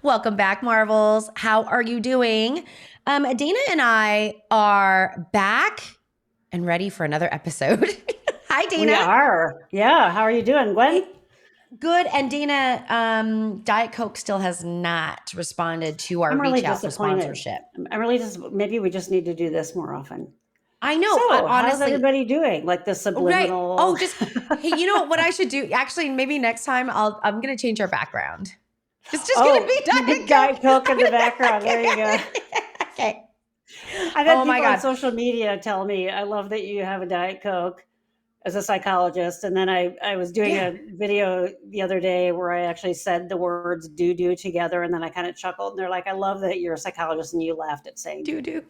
Welcome back, Marvels. How are you doing? Dana and I are back and ready for another episode. Hi, Dana. We are. Yeah. How are you doing, Gwen? Good. And Dana, Diet Coke still has not responded to our reach out for sponsorship. I'm really maybe we just need to do this more often. I know. So, honestly, how's everybody doing? Like the subliminal. Right. Oh, just hey, you know what I should do? Actually, maybe next time I'm gonna change our background. It's just gonna be Diet Coke in the background. There you go. Okay. I've had people on social media tell me, I love that you have a Diet Coke as a psychologist. And then I was doing a video the other day where I actually said the words do together. And then I kind of chuckled. And they're like, I love that you're a psychologist and you laughed at saying do.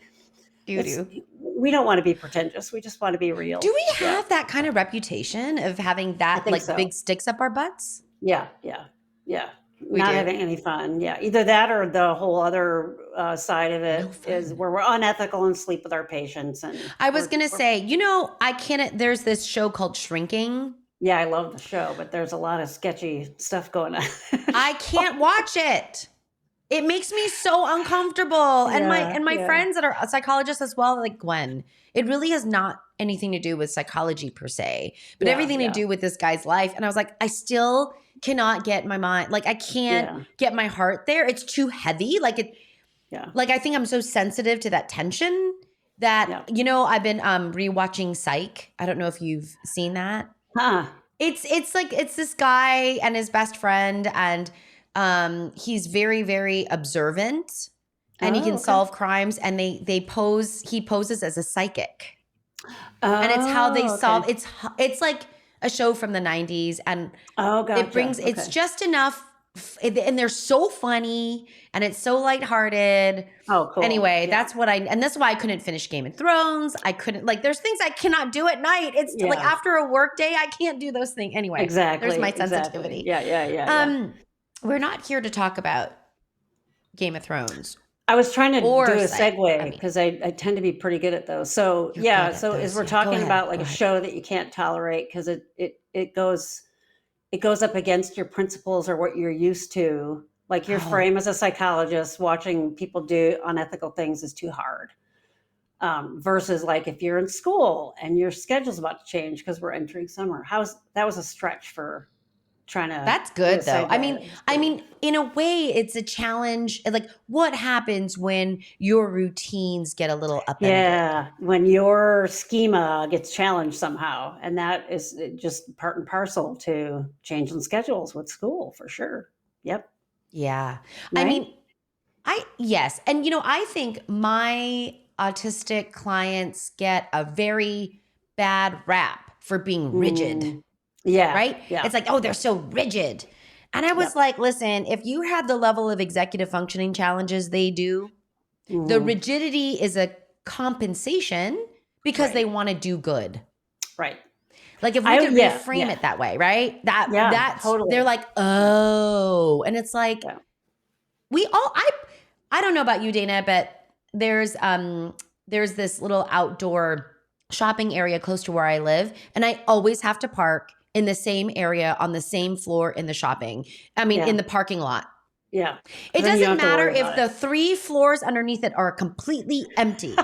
We don't want to be pretentious. We just want to be real. Do we have that kind of reputation of having that big sticks up our butts? Yeah. Not having any fun. Yeah. Either that or the whole other side of it is where we're unethical and sleep with our patients. And I was going to say, I can't, there's this show called Shrinking. Yeah. I love the show, but there's a lot of sketchy stuff going on. I can't watch it. It makes me so uncomfortable. And my friends that are psychologists as well, like Gwen, it really has not anything to do with psychology per se, but everything to do with this guy's life. And I was like, I still cannot get my mind, like I can't get my heart there. It's too heavy. Like I think I'm so sensitive to that tension that, I've been rewatching Psych. I don't know if you've seen that. It's like, it's this guy and his best friend, and he's very, very observant, and he can solve crimes, and he poses as a psychic. And it's how they solve, it's like a show from the 90s, and it's just enough, and they're so funny, and it's so lighthearted. Oh, cool. Anyway, that's why I couldn't finish Game of Thrones. I couldn't, there's things I cannot do at night. It's like after a work day, I can't do those things. Anyway, there's my sensitivity. Yeah. We're not here to talk about Game of Thrones. I was trying to do a segue because I tend to be pretty good at those. So as we're talking about a show that you can't tolerate because it goes up against your principles or what you're used to. Like your frame as a psychologist, watching people do unethical things is too hard. Versus if you're in school and your schedule's about to change because we're entering summer. That was a stretch for trying to. That's good though. I mean, in a way, it's a challenge. Like, what happens when your routines get a little upended? Yeah, when your schema gets challenged somehow, and that is just part and parcel to changing schedules with school for sure. Yep. Yeah, right? I mean, yes, and I think my autistic clients get a very bad rap for being rigid. Yeah. Right? Yeah. It's like, oh, they're so rigid. And I was like, listen, if you have the level of executive functioning challenges they do, the rigidity is a compensation because they want to do good. Right. Like if we could reframe it that way, right? That's totally. They're like, oh, and it's like I don't know about you, Dana, but there's this little outdoor shopping area close to where I live, and I always have to park in the same area on the same floor in the in the parking lot. Yeah. It doesn't matter if the 3 floors underneath it are completely empty.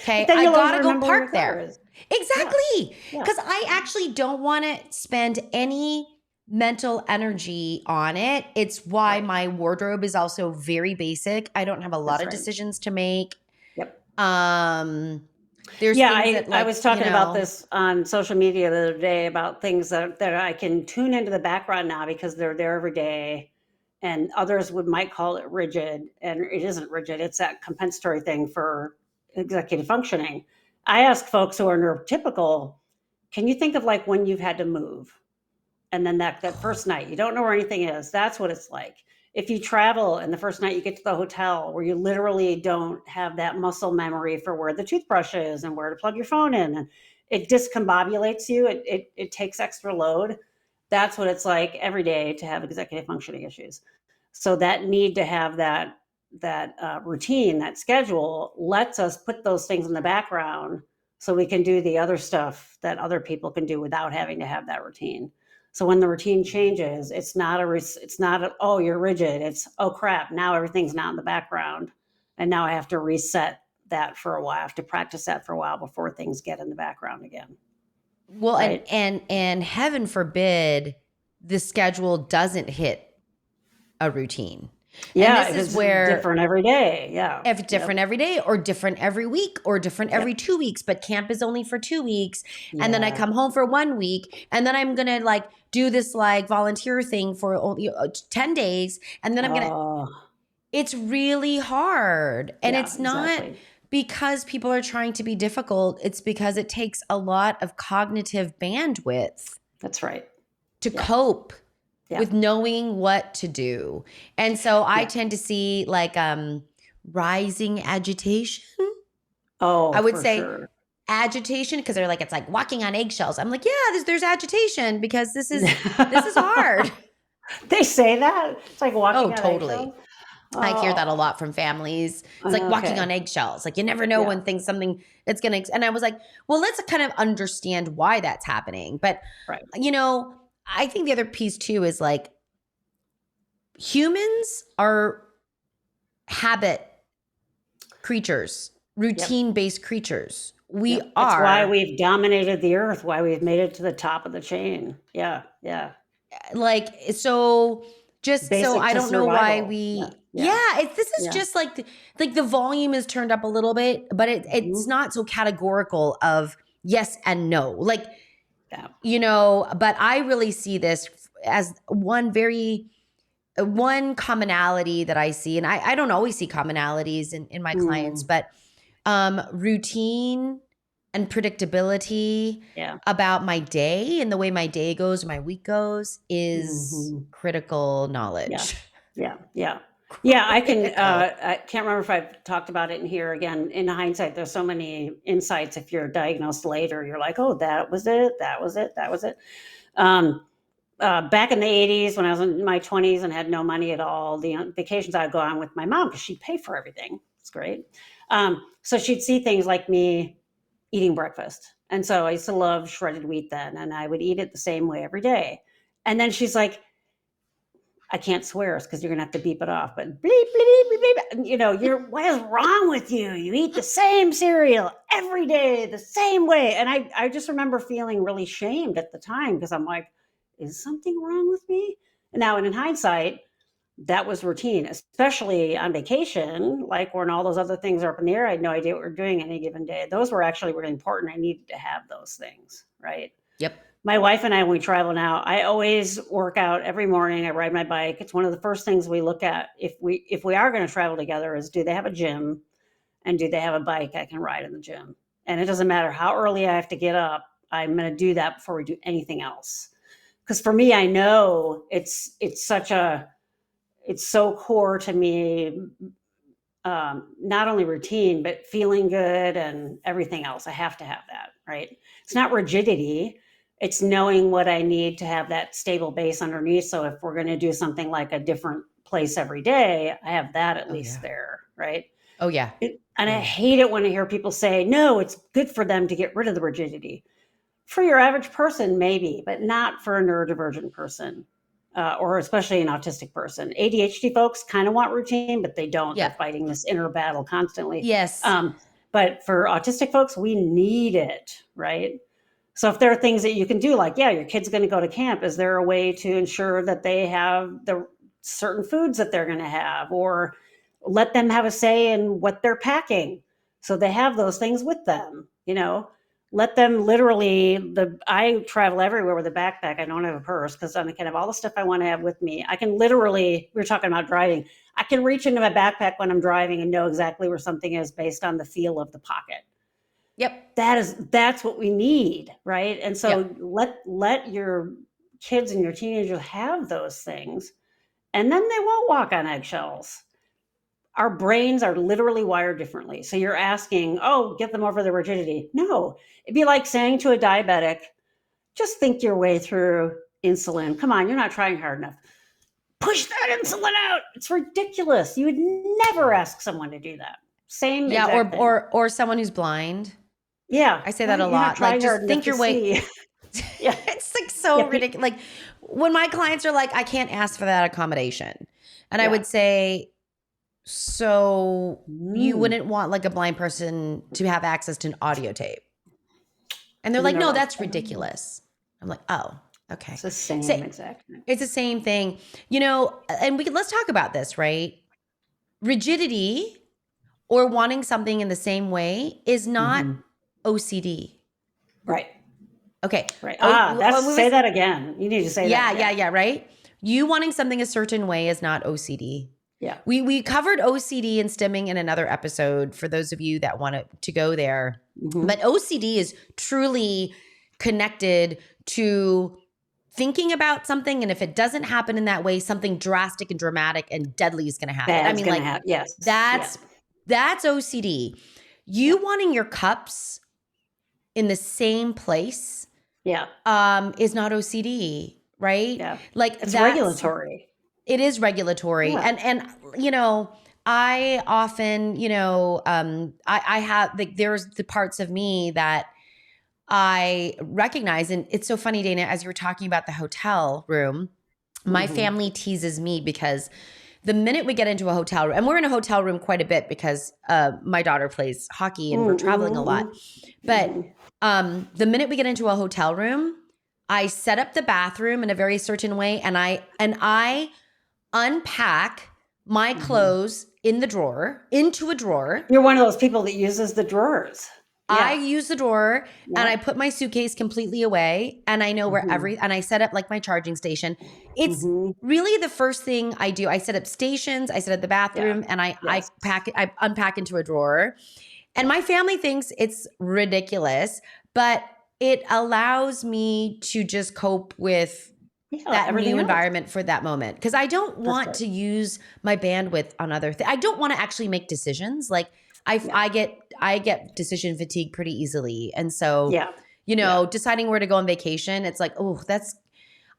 Okay. I gotta go park there. Exactly. Because I actually don't want to spend any mental energy on it. It's why my wardrobe is also very basic. I don't have a lot of decisions to make. Yep. There's I was talking about this on social media the other day about things that I can tune into the background now because they're there every day, and others might call it rigid, and it isn't rigid. It's that compensatory thing for executive functioning. I ask folks who are neurotypical, can you think of when you've had to move? And then that first night, you don't know where anything is. That's what it's like. If you travel and the first night you get to the hotel where you literally don't have that muscle memory for where the toothbrush is and where to plug your phone in, and it discombobulates you, it takes extra load. that's what it's like every day to have executive functioning issues. So that need to have that routine, that schedule, lets us put those things in the background so we can do the other stuff that other people can do without having to have that routine. So when the routine changes, it's not oh, you're rigid. It's, oh crap, now everything's not in the background, and now I have to reset that for a while. I have to practice that for a while before things get in the background again. Well, right? and heaven forbid the schedule doesn't hit a routine. Yeah, and this is where different every day. Yeah. If different every day, or different every week, or different every 2 weeks, but camp is only for 2 weeks. And then I come home for 1 week, and then I'm going to like do this like volunteer thing for only 10 days. And then I'm going to, it's really hard. And it's not because people are trying to be difficult. It's because it takes a lot of cognitive bandwidth. That's right. To cope with knowing what to do. And so I tend to see like rising agitation. Oh, I would say agitation, because they're like, it's like walking on eggshells. I'm like, yeah, there's agitation because this is hard. They say that? It's like walking on totally. eggshells? I hear that a lot from families. It's like walking on eggshells. Like you never know when something it's going to, and I was like, well, let's kind of understand why that's happening. But, you know, I think the other piece too is like humans are habit creatures, routine-based creatures. We are. That's why we've dominated the earth, why we've made it to the top of the chain. Yeah, yeah. Like, so just basic so I don't know why we this is just like the volume is turned up a little bit, but it's not so categorical of yes and no. Like, you know, but I really see this as one commonality that I see, and I don't always see commonalities in my clients, but routine and predictability about my day and the way my day goes, my week goes is critical knowledge. Yeah. I can't remember if I've talked about it in here. Again, in hindsight, there's so many insights. If you're diagnosed later, you're like, oh, that was it. Back in the 80s, when I was in my 20s and had no money at all, the vacations I'd go on with my mom, because she'd pay for everything. It's great. So she'd see things like me eating breakfast. And so I used to love shredded wheat then, and I would eat it the same way every day. And then she's like, I can't swear because you're going to have to beep it off, but bleep, bleep, bleep, bleep. You know, what is wrong with you? You eat the same cereal every day, the same way. And I just remember feeling really shamed at the time, because I'm like, is something wrong with me? And now, in hindsight, that was routine, especially on vacation, like when all those other things are up in the air. I had no idea what we were doing any given day. Those were actually really important. I needed to have those things, right? Yep. My wife and I, when we travel now, I always work out every morning. I ride my bike. It's one of the first things we look at if we are going to travel together is, do they have a gym, and do they have a bike I can ride in the gym? And it doesn't matter how early I have to get up. I'm going to do that before we do anything else. Because for me, I know it's so core to me, not only routine, but feeling good and everything else. I have to have that, right? It's not rigidity. It's knowing what I need to have that stable base underneath. So if we're going to do something like a different place every day, I have that at least there, right? Oh, yeah. I hate it when I hear people say, no, it's good for them to get rid of the rigidity. For your average person, maybe, but not for a neurodivergent person. Or especially an autistic person. ADHD folks kind of want routine, but they don't. They're fighting this inner battle constantly. Yes. But for autistic folks, we need it, right? So if there are things that you can do, like, your kid's going to go to camp, is there a way to ensure that they have the certain foods that they're going to have, or let them have a say in what they're packing, so they have those things with them, you know? Let them literally, I travel everywhere with a backpack. I don't have a purse because I can have all the stuff I want to have with me. I can literally, we were talking about driving, I can reach into my backpack when I'm driving and know exactly where something is based on the feel of the pocket. Yep. That's what we need, right? And so let your kids and your teenagers have those things, and then they won't walk on eggshells. Our brains are literally wired differently. So you're asking, get them over the rigidity. No, it'd be like saying to a diabetic, just think your way through insulin. Come on, you're not trying hard enough. Push that insulin out. It's ridiculous. You would never ask someone to do that. Same exact thing. or someone who's blind. Yeah. I say that a lot. Like, just think your way. Yeah. It's like so ridiculous. Like, when my clients are like, I can't ask for that accommodation. And I would say, so you wouldn't want like a blind person to have access to an audio tape. And they're like, no, that's ridiculous. I'm like, oh, okay. It's the same exact thing. It's the same thing. And let's talk about this, right? Rigidity or wanting something in the same way is not OCD. Right. Okay. Right. Say that again. You need to say that. Yeah, right? You wanting something a certain way is not OCD. Yeah. We covered OCD and stimming in another episode for those of you that want to go there. But OCD is truly connected to thinking about something, and if it doesn't happen in that way, something drastic and dramatic and deadly is going to happen. Yes. That's OCD. You wanting your cups in the same place is not OCD, right? Yeah. Like, it's regulatory. It is regulatory. Yeah. And I often, I have, like, there's the parts of me that I recognize. And it's so funny, Dana, as you were talking about the hotel room, my family teases me because the minute we get into a hotel room, and we're in a hotel room quite a bit because my daughter plays hockey and we're traveling a lot. But the minute we get into a hotel room, I set up the bathroom in a very certain way, and I unpack my clothes into a drawer. You're one of those people that uses the drawers. Yeah. I use the drawer and I put my suitcase completely away, and I know where and I set up like my charging station. It's really the first thing I do. I set up stations, I set up the bathroom, and I unpack into a drawer. And my family thinks it's ridiculous, but it allows me to just cope with that new environment for that moment. Because I don't want to use my bandwidth on other things. I don't want to actually make decisions. Like, I get decision fatigue pretty easily. And so, deciding where to go on vacation, it's like, oh,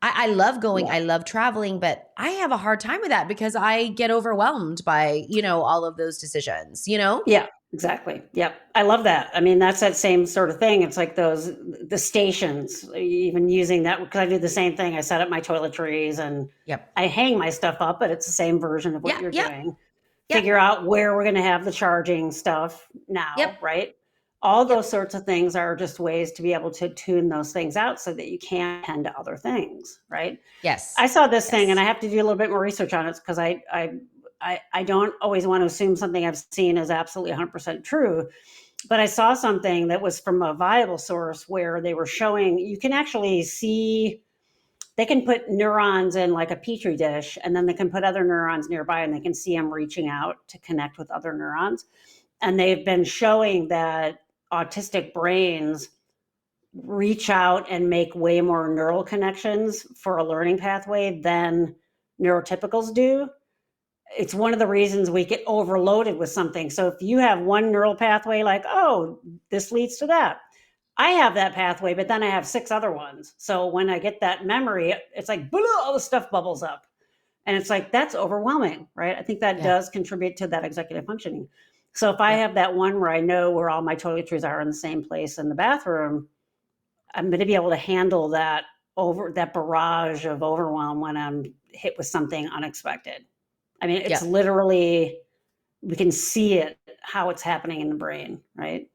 I love going, I love traveling, but I have a hard time with that because I get overwhelmed by, all of those decisions, Yeah, exactly. Yep. I love that. I mean, that's that same sort of thing. It's like the stations, even using that, because I do the same thing. I set up my toiletries and I hang my stuff up, but it's the same version of what you're doing. Figure out where we're going to have the charging stuff now, right? All those sorts of things are just ways to be able to tune those things out so that you can't tend to other things, right? Yes. I saw this thing, and I have to do a little bit more research on it because I don't always want to assume something I've seen is absolutely 100% true. But I saw something that was from a viable source where they were showing you can actually see. They can put neurons in like a petri dish, and then they can put other neurons nearby, and they can see them reaching out to connect with other neurons. And they've been showing that autistic brains reach out and make way more neural connections for a learning pathway than neurotypicals do. It's one of the reasons we get overloaded with something. So if you have one neural pathway, like, oh, this leads to that. I have that pathway, but then I have 6 other ones. So when I get that memory, it's like, all the stuff bubbles up. And it's like, that's overwhelming, right? I think that does contribute to that executive functioning. So if I have that one where I know where all my toiletries are in the same place in the bathroom, I'm going to be able to handle that barrage of overwhelm when I'm hit with something unexpected. I mean, it's literally, we can see it, how it's happening in the brain, right?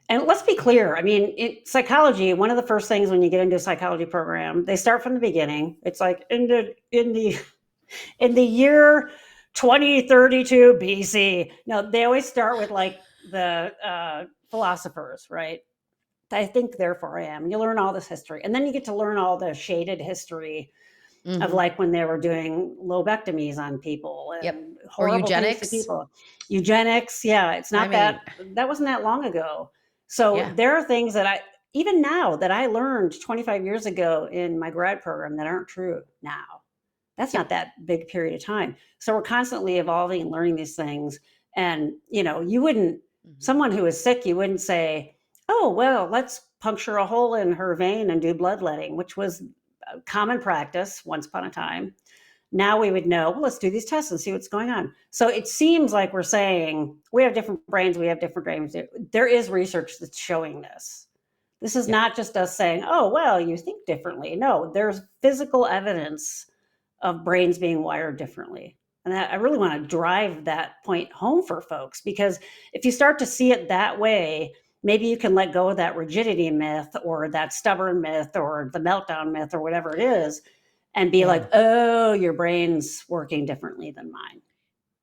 And let's be clear. I mean, in psychology, one of the first things when you get into a psychology program, they start from the beginning. It's like in the year 2032 BC. No, they always start with like the philosophers, right? I think, therefore I am. You learn all this history, and then you get to learn all the shaded history of like when they were doing lobectomies on people and or eugenics. Eugenics, it's not that wasn't that long ago. So there are things that even now that I learned 25 years ago in my grad program that aren't true now. That's not that big period of time. So we're constantly evolving and learning these things. And, you wouldn't, someone who is sick, you wouldn't say, oh, well, let's puncture a hole in her vein and do bloodletting, which was common practice once upon a time. Now we would know, well, let's do these tests and see what's going on. So it seems like we're saying we have different brains, we have different brains. There is research that's showing this. This is not just us saying, oh, well, you think differently. No, there's physical evidence of brains being wired differently. And I really want to drive that point home for folks, because if you start to see it that way, maybe you can let go of that rigidity myth or that stubborn myth or the meltdown myth or whatever it is, and be like, oh, your brain's working differently than mine.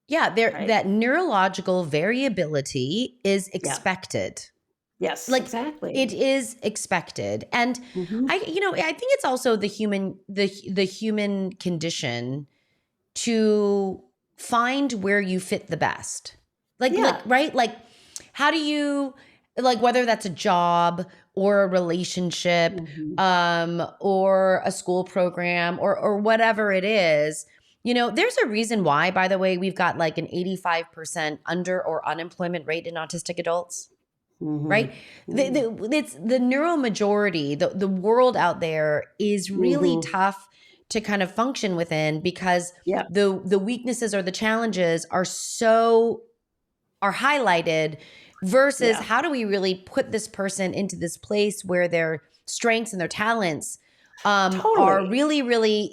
Yeah, that neurological variability is expected. Yes, exactly. It is expected. And I think it's also the human condition to find where you fit the best. Right? Like, how do you, like, whether that's a job or a relationship, or a school program or whatever it is, there's a reason why, by the way, we've got like an 85% under or unemployment rate in autistic adults. Right? It's the neuromajority, the world out there is really tough to kind of function within, because the weaknesses or the challenges are highlighted, versus how do we really put this person into this place where their strengths and their talents are really, really,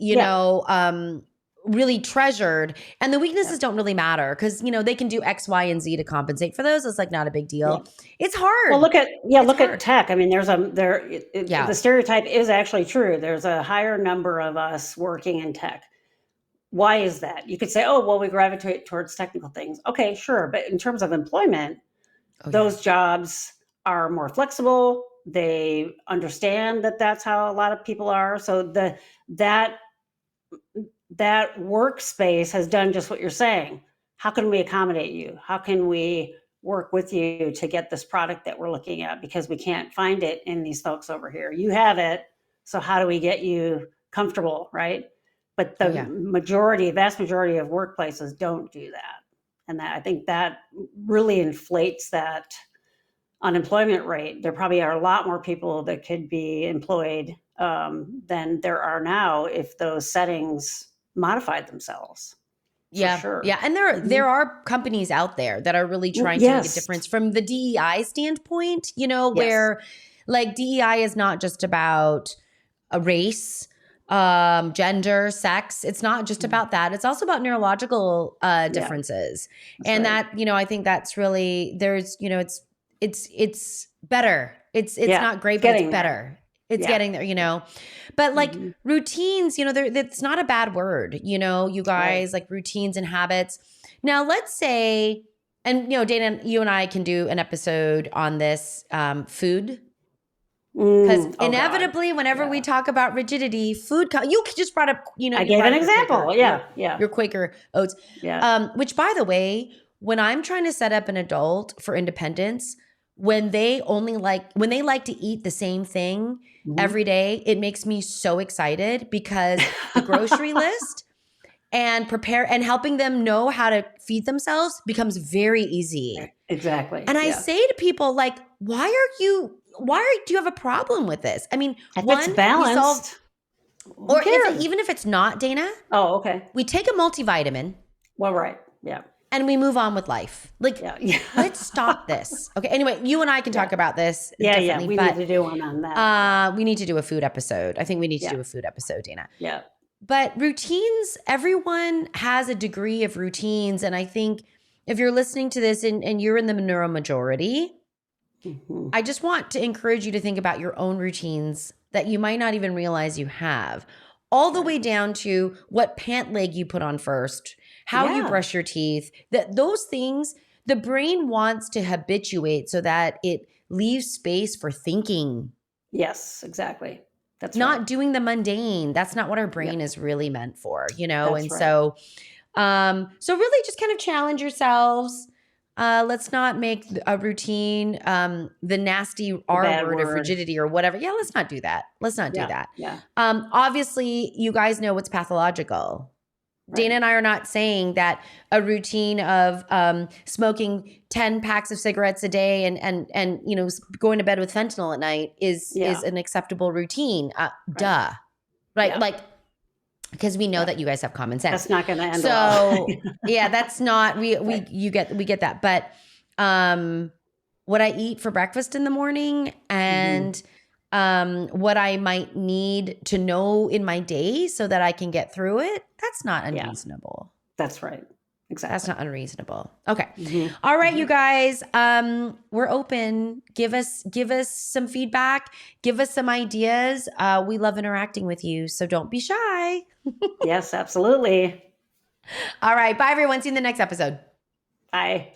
really treasured, and the weaknesses don't really matter, because they can do X, Y, and Z to compensate for those. It's like not a big deal. It's hard. Well, look at tech. I mean, the stereotype is actually true. There's a higher number of us working in tech. Why is that? You could say, oh, well, we gravitate towards technical things. Okay, sure, but in terms of employment, those jobs are more flexible. They understand that that's how a lot of people are. So that workspace has done just what you're saying. How can we accommodate you? How can we work with you to get this product that we're looking at, because we can't find it in these folks over here? You have it, so how do we get you comfortable, right? But the vast majority of workplaces don't do that. And I think that really inflates that unemployment rate. There probably are a lot more people that could be employed than there are now if those settings modified themselves. Sure. Yeah. And there are companies out there that are really trying to make a difference from the DEI standpoint, where like DEI is not just about a race, gender, sex. It's not just about that. It's also about neurological differences. That, I think that's really, there's, it's better. It's not great, but it's better. It's getting there, but like routines, that's not a bad word, you guys, like routines and habits. Now let's say, and Dana, you and I can do an episode on this, food. Because inevitably, whenever we talk about rigidity, you just brought up, I gave an example. Your Quaker oats. Which, by the way, when I'm trying to set up an adult for independence, when they like to eat the same thing every day, it makes me so excited, because the grocery list and helping them know how to feed themselves becomes very easy. Exactly. And I say to people, like, why do you have a problem with this? I mean, it's balanced. Even if it's not, Dana. Oh, okay. We take a multivitamin. Well, right. Yeah. And we move on with life. Like, let's stop this. Okay. Anyway, you and I can talk about this. Yeah. We need to do one on that. We need to do a food episode. I think we need to do a food episode, Dana. Yeah. But routines, everyone has a degree of routines. And I think if you're listening to this and you're in the neuromajority, I just want to encourage you to think about your own routines that you might not even realize you have, all the way down to what pant leg you put on first, how you brush your teeth, those things, the brain wants to habituate so that it leaves space for thinking. Yes, exactly. That's not doing the mundane. That's not what our brain is really meant for, So really just kind of challenge yourselves. Let's not make a routine the nasty R word of rigidity or whatever. Yeah, let's not do that. Let's not do that. Yeah. Obviously, you guys know what's pathological. Right. Dana and I are not saying that a routine of smoking 10 packs of cigarettes a day and going to bed with fentanyl at night is an acceptable routine. Duh. right? Yeah. Like, because we know that you guys have common sense. That's not going to end so well. yeah, that's not, we get that. But what I eat for breakfast in the morning and what I might need to know in my day so that I can get through it, that's not unreasonable. That's right. Exactly. That's not unreasonable. Okay. All right, you guys. We're open. Give us some feedback. Give us some ideas. We love interacting with you, so don't be shy. Yes, absolutely. All right. Bye, everyone. See you in the next episode. Bye.